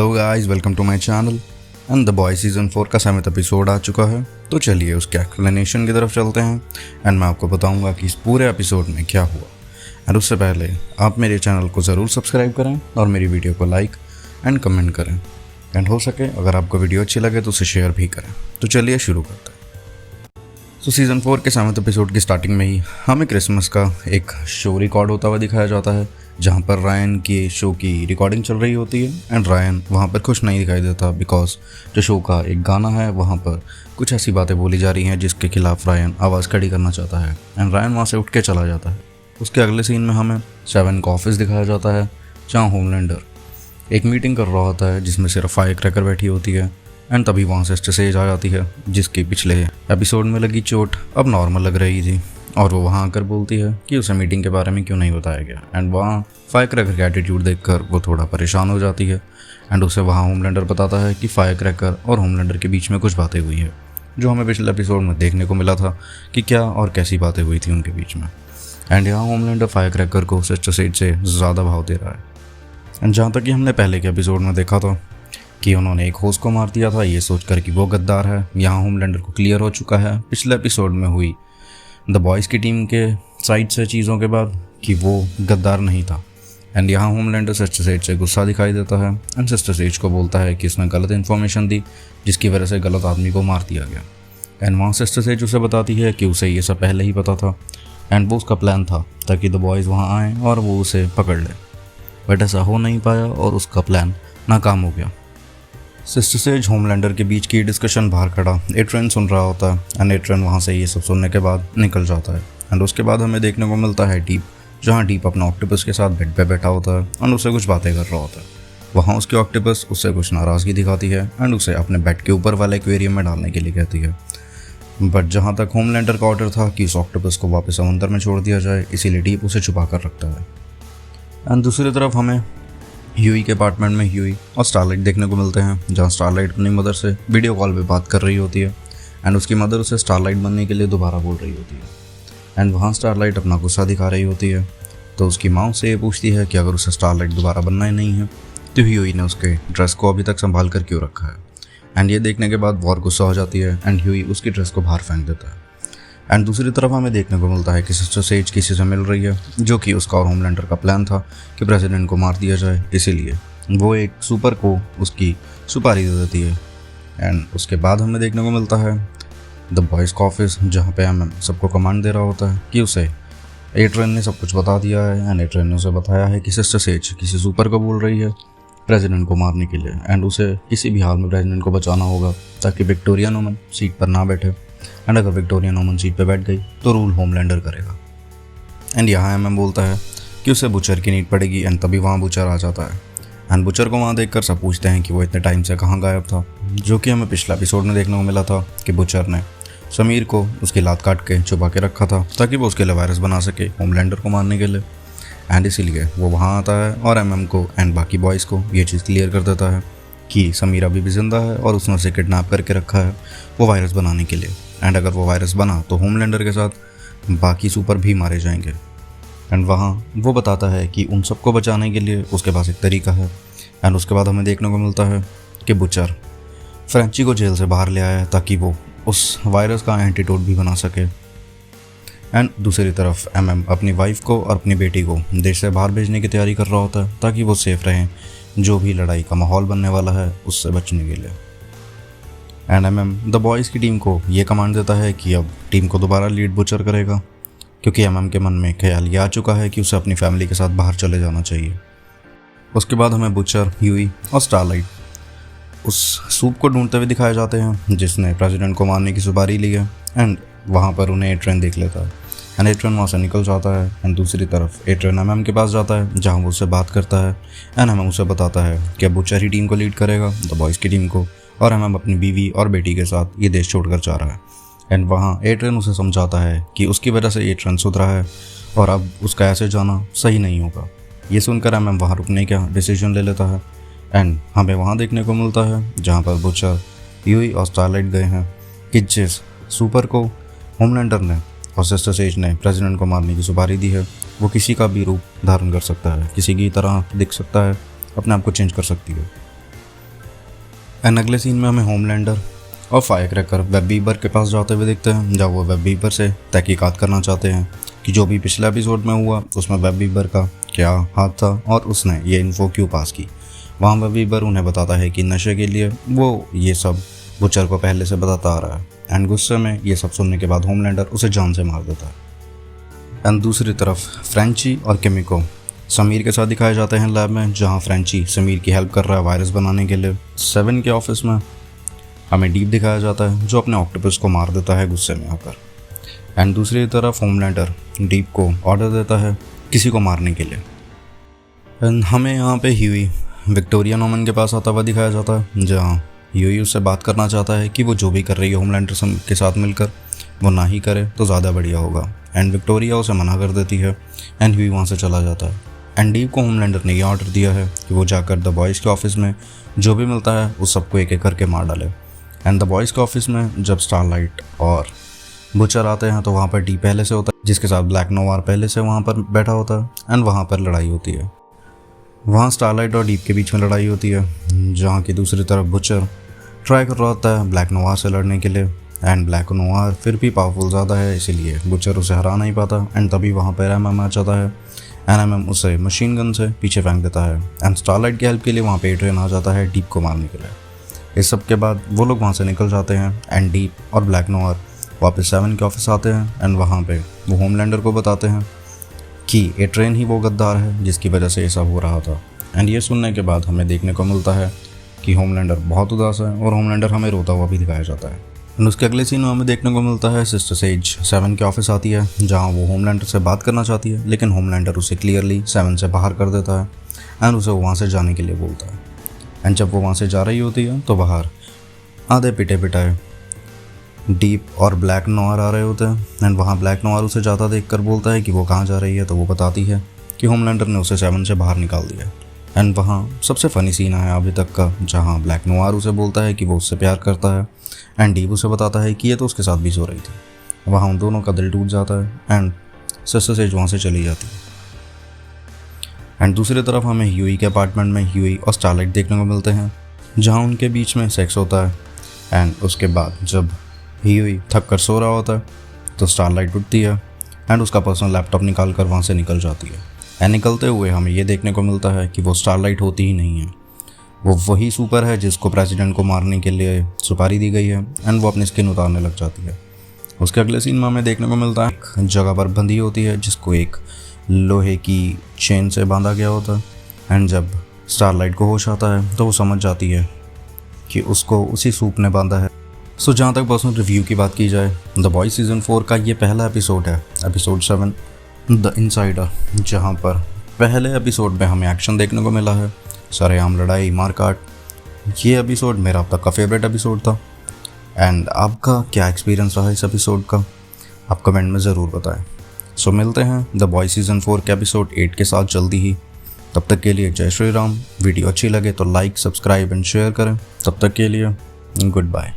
Hello guys, welcome to my channel. And the boy season 4 का 7वां episode आ चुका है, तो चलिए उसके एक्सप्लेनेशन की तरफ चलते हैं। एंड मैं आपको बताऊंगा कि इस पूरे एपिसोड में क्या हुआ। एंड उससे पहले आप मेरे चैनल को ज़रूर सब्सक्राइब करें और मेरी वीडियो को लाइक एंड कमेंट करें। एंड हो सके अगर आपको वीडियो अच्छी लगे तो उसे शेयर भी करें। तो चलिए शुरू करते हैं। तो सीज़न 4 के 7वें एपिसोड की स्टार्टिंग में ही हमें क्रिसमस का एक शो रिकॉर्ड होता हुआ दिखाया जाता है, जहाँ पर रायन के शो की रिकॉर्डिंग चल रही होती है। एंड रायन वहाँ पर खुश नहीं दिखाई देता, बिकॉज जो शो का एक गाना है वहाँ पर कुछ ऐसी बातें बोली जा रही हैं जिसके खिलाफ रायन आवाज़ खड़ी करना चाहता है। एंड रायन वहाँ से उठ के चला जाता है। उसके अगले सीन में हमें 7 का ऑफिस दिखाया जाता है, जहाँ होमलैंडर एक मीटिंग कर रहा होता है जिसमें सिर्फ फायर क्रैकर बैठी होती है। एंड तभी वहाँ से सेज आ जाती है, जिसकी पिछले एपिसोड में लगी चोट अब नॉर्मल लग रही थी। और वो वहाँ आकर बोलती है कि उसे मीटिंग के बारे में क्यों नहीं बताया गया। एंड वहाँ फायर क्रैकर का एटीट्यूड देखकर वो थोड़ा परेशान हो जाती है। एंड उसे वहाँ होमलैंडर बताता है कि फायर क्रैकर और होमलैंडर के बीच में कुछ बातें हुई है, जो हमें पिछले एपिसोड में देखने को मिला था कि क्या और कैसी बातें हुई थी उनके बीच में। एंड यहाँ होमलैंडर फायर क्रैकर को सेज से ज़्यादा भाव दे रहा है। एंड जहाँ तक कि हमने पहले के एपिसोड में देखा था कि उन्होंने एक होस्ट को मार दिया था, ये सोचकर कि वो गद्दार है, यहाँ होमलैंडर को क्लियर हो चुका है पिछले एपिसोड में हुई द बॉयज़ की टीम के साइड से चीज़ों के बाद कि वो गद्दार नहीं था। एंड यहाँ होमलैंडर सिस्टर सेज से गुस्सा दिखाई देता है। एंड सिस्टर सेज को बोलता है कि इसने गलत इन्फॉर्मेशन दी, जिसकी वजह से गलत आदमी को मार दिया गया। एंड वहाँ सिस्टर सेज उसे बताती है कि उसे ये सब पहले ही पता था, एंड वो उसका प्लान था ताकि द बॉयज़ वहाँ आएँ और वो उसे पकड़ ले। बट ऐसा हो नहीं पाया और उसका प्लान नाकाम हो गया। सिस्टर सेज होमलैंडर के बीच की डिस्कशन बाहर खड़ा एट्रियन सुन रहा होता है। एंड एट्रियन वहाँ से ये सब सुनने के बाद निकल जाता है। एंड उसके बाद हमें देखने को मिलता है डीप, जहाँ डीप अपना ऑक्टोपस के साथ बेड पे बैठा होता है और उससे कुछ बातें कर रहा होता है। वहाँ उसकी ऑक्टोपस उससे कुछ नाराज़गी दिखाती है एंड उसे अपने बेड के ऊपर वाले एक्वेरियम में डालने के लिए कहती है। बट जहाँ तक होमलैंडर का ऑर्डर था कि उस ऑक्टोपस को वापस समुद्र में छोड़ दिया जाए, इसीलिए डीप उसे छुपा कर रखता है। एंड दूसरी तरफ हमें ह्यूई के अपार्टमेंट में ह्यूई और स्टारलाइट देखने को मिलते हैं, जहाँ स्टारलाइट अपनी मदर से वीडियो कॉल पे बात कर रही होती है। एंड उसकी मदर उसे स्टारलाइट बनने के लिए दोबारा बोल रही होती है। एंड वहाँ स्टारलाइट अपना गुस्सा दिखा रही होती है, तो उसकी माँ से ये पूछती है कि अगर उसे स्टारलाइट दोबारा बनना ही नहीं है तो ह्यूई ने उसके ड्रेस को अभी तक संभाल कर क्यों रखा है। एंड ये देखने के बाद बहुत गुस्सा हो जाती है एंड ह्यूई उसकी ड्रेस को बाहर फेंक देता है। एंड दूसरी तरफ हमें देखने को मिलता है कि सिस्टर सेज किसी से मिल रही है, जो कि उसका और होमलैंडर का प्लान था कि प्रेसिडेंट को मार दिया जाए, इसीलिए वो एक सुपर को उसकी सुपारी दे देती है। एंड उसके बाद हमें देखने को मिलता है द बॉयज़ का ऑफिस, जहाँ पे एमएम सबको कमांड दे रहा होता है कि उसे एट्रियन ने सब कुछ बता दिया है। एंड एट्रियन ने उसे बताया है कि सिस्टर सेज किसी सुपर को बोल रही है प्रेसिडेंट को मारने के लिए। एंड उसे किसी भी हाल में प्रेसिडेंट को बचाना होगा ताकि विक्टोरिया नोमन सीट पर ना बैठे। एंड अगर विक्टोरिया नोमन सीट पर बैठ गई तो रूल होमलैंडर करेगा। एंड यहाँ एमएम बोलता है कि उसे बुचर की नीड पड़ेगी। एंड तभी वहाँ बुचर आ जाता है। एंड बुचर को वहाँ देखकर सब पूछते हैं कि वो इतने टाइम से कहाँ गायब था, जो कि हमें पिछला एपिसोड में देखने को मिला था कि बुचर ने समीर को उसकी लात काट के छुपा के रखा था ताकि वो उसके लिए वायरस बना सके होमलैंडर को मारने के लिए। एंड इसीलिए वो वहाँ आता है और एमएम को एंड बाकी बॉयज़ को ये चीज़ क्लियर कर देता है कि समीर अभी भी जिंदा है और उसने उसे किडनैप करके रखा है वो वायरस बनाने के लिए। एंड अगर वो वायरस बना तो होमलैंडर के साथ बाकी सुपर भी मारे जाएंगे। एंड वहाँ वो बताता है कि उन सबको बचाने के लिए उसके पास एक तरीका है। एंड उसके बाद हमें देखने को मिलता है कि बुचर फ्रेंची को जेल से बाहर ले आया है ताकि वो उस वायरस का एंटीडोट भी बना सके। एंड दूसरी तरफ एमएम अपनी वाइफ को और अपनी बेटी को देश से बाहर भेजने की तैयारी कर रहा होता है ताकि वो सेफ रहें, जो भी लड़ाई का माहौल बनने वाला है उससे बचने के लिए। एंड एमएम द बॉयज़ की टीम को ये कमांड देता है कि अब टीम को दोबारा लीड बुचर करेगा, क्योंकि एमएम के मन में ख्याल ये आ चुका है कि उसे अपनी फैमिली के साथ बाहर चले जाना चाहिए। उसके बाद हमें बुचर, ह्यूई और स्टारलाइट उस सूप को ढूंढते हुए दिखाए जाते हैं जिसने प्रेसिडेंट को मारने की सुपारी ली है। एंड वहाँ पर उन्हें एट्रियन देख लेता है। एंड एट्रियन वहाँ से निकल जाता है। एंड दूसरी तरफ एट्रियन एमएम के पास जाता है, जहाँ वो उससे बात करता है। एंड एमएम उसे बताता है कि अब बुचर ही टीम को लीड करेगा, द बॉयज़ की टीम को, और एमएम अपनी बीवी और बेटी के साथ ये देश छोड़कर जा रहा है। एंड वहाँ एट्रियन उसे समझाता है कि उसकी वजह से एट्रियन सुधरा है और अब उसका ऐसे जाना सही नहीं होगा। ये सुनकर एमएम वहाँ रुकने का डिसीजन ले लेता है। एंड हमें वहाँ देखने को मिलता है जहाँ पर बुचर, ह्यूई और स्टारलाइट गए हैं कि जिस सुपर को होमलैंडर ने और सिस्टर सेज ने प्रेसिडेंट को मारने की सुपारी दी है, वो किसी का भी रूप धारण कर सकता है, किसी की तरह दिख सकता है, अपने आप को चेंज कर सकती है। एंड अगले सीन में हमें होमलैंडर और फायर क्रैकर वेब बीबर के पास जाते हुए दिखते हैं, जब वो वेब बीबर से तहकीकात करना चाहते हैं कि जो भी पिछले एपिसोड में हुआ उसमें वेब बीबर का क्या हाथ था और उसने ये इन्फो क्यों पास की। वहाँ वेब बीबर उन्हें बताता है कि नशे के लिए वो ये सब बुचर को पहले से बताता आ रहा है। एंड गुस्से में ये सब सुनने के बाद होमलैंडर उसे जान से मार देता है। एंड दूसरी तरफ फ्रेंची और केमिको समीर के साथ दिखाए जाते हैं लैब में, जहाँ फ्रेंची समीर की हेल्प कर रहा है वायरस बनाने के लिए। 7 के ऑफिस में हमें डीप दिखाया जाता है जो अपने ऑक्टोपस को मार देता है गुस्से में आकर। एंड दूसरी तरफ होमलैंडर डीप को ऑर्डर देता है किसी को मारने के लिए। एंड हमें यहाँ पे ह्यूई विक्टोरिया नॉर्मन के पास आता हुआ दिखाया जाता है, जहाँ ह्यूई उससे बात करना चाहता है कि वो जो भी कर रही है होमलैंडर के साथ मिलकर वो ना ही करे तो ज़्यादा बढ़िया होगा। एंड विक्टोरिया उसे मना कर देती है एंड ह्यूई वहाँ से चला जाता है। एंड डीप को होमलैंडर ने यह ऑर्डर दिया है कि वो जाकर द बॉयज़ के ऑफिस में जो भी मिलता है उस सबको एक एक करके मार डाले। एंड द बॉयज़ के ऑफिस में जब स्टारलाइट और बुचर आते हैं तो वहाँ पर डी पहले से होता है, जिसके साथ ब्लैक नोवार पहले से वहाँ पर बैठा होता है। एंड वहाँ पर लड़ाई होती है, वहाँ स्टारलाइट और डीप के बीच में लड़ाई होती है, जहाँ की दूसरी तरफ बुचर ट्राई कर रहा होता है ब्लैक नोवार से लड़ने के लिए। एंड ब्लैक नोवार फिर भी पावरफुल ज़्यादा है, इसीलिए बुचर उसे हरा नहीं पाता। एंड तभी वहाँ पर एमएम आ जाता है। एमएम उसे मशीन गन से पीछे फेंक देता है। एंड स्टारलाइट की हेल्प के लिए वहाँ पे एड्रियन आ जाता है डीप को मारने के लिए। इस सब के बाद वो लोग वहाँ से निकल जाते हैं एंड डीप और ब्लैक नोवार वापस 7 के ऑफिस आते हैं। एंड वहाँ पे वो होमलैंडर को बताते हैं कि एड्रियन ही वो गद्दार है जिसकी वजह से ये सब हो रहा था। एंड ये सुनने के बाद हमें देखने को मिलता है कि होमलैंडर बहुत उदास है और होमलैंडर हमें रोता हुआ भी दिखाया जाता है। एंड उसके अगले सीन में हमें देखने को मिलता है सिस्टर सेज 7 के ऑफिस आती है, जहाँ वो होमलैंडर से बात करना चाहती है, लेकिन होमलैंडर उसे क्लियरली 7 से बाहर कर देता है एंड उसे वहाँ से जाने के लिए बोलता है। एंड जब वो वहाँ से जा रही होती है तो बाहर आधे पिटे पिटाए डीप और ब्लैक नोवार आ रहे होते हैं। एंड वहाँ ब्लैक नोवार उसे जाता देख कर बोलता है कि वो कहाँ जा रही है, तो वो बताती है कि होमलैंडर ने उसे 7 से बाहर निकाल दिया। एंड वहाँ सबसे फ़नी सीन है अभी तक का, जहाँ ब्लैक नोवार उसे बोलता है कि वो उससे प्यार करता है एंड डीप उसे बताता है कि ये तो उसके साथ भी सो रही थी। वहाँ उन दोनों का दिल टूट जाता है एंड सिस्टर सेज वहाँ से चली जाती है। एंड दूसरी तरफ हमें ह्यूई के अपार्टमेंट में ह्यूई और स्टारलाइट देखने को मिलते हैं, जहाँ उनके बीच में सेक्स होता है। एंड उसके बाद जब ह्यूई थक कर सो रहा होता है तो स्टारलाइट उठती है एंड उसका पर्सनल लैपटॉप निकाल कर वहाँ से निकल जाती है। एंड निकलते हुए हमें ये देखने को मिलता है कि वो स्टारलाइट होती ही नहीं है, वो वही सुपर है जिसको प्रेसिडेंट को मारने के लिए सुपारी दी गई है। एंड वो अपनी स्किन उतारने लग जाती है। उसके अगले सीन में हमें देखने को मिलता है एक जगह पर बंधी होती है जिसको एक लोहे की चेन से बांधा गया होता है। एंड जब स्टारलाइट को होश आता है तो वो समझ जाती है कि उसको उसी सूप ने बांधा है। सो जहाँ तक पर्सनल रिव्यू की बात की जाए, द बॉयज़ सीज़न 4 का ये पहला एपिसोड है, एपिसोड 7 द इनसाइडर, जहाँ पर पहले एपिसोड में हमें एक्शन देखने को मिला है, सरेआम लड़ाई मारकाट। ये एपिसोड मेरा अब तक का फेवरेट एपिसोड था। एंड आपका क्या एक्सपीरियंस रहा इस एपिसोड का, आप कमेंट में ज़रूर बताएं। सो मिलते हैं द बॉयज़ सीज़न 4 के एपिसोड 8 के साथ जल्दी ही। तब तक के लिए जय श्री राम। वीडियो अच्छी लगे तो लाइक, सब्सक्राइब एंड शेयर करें। तब तक के लिए गुड बाय।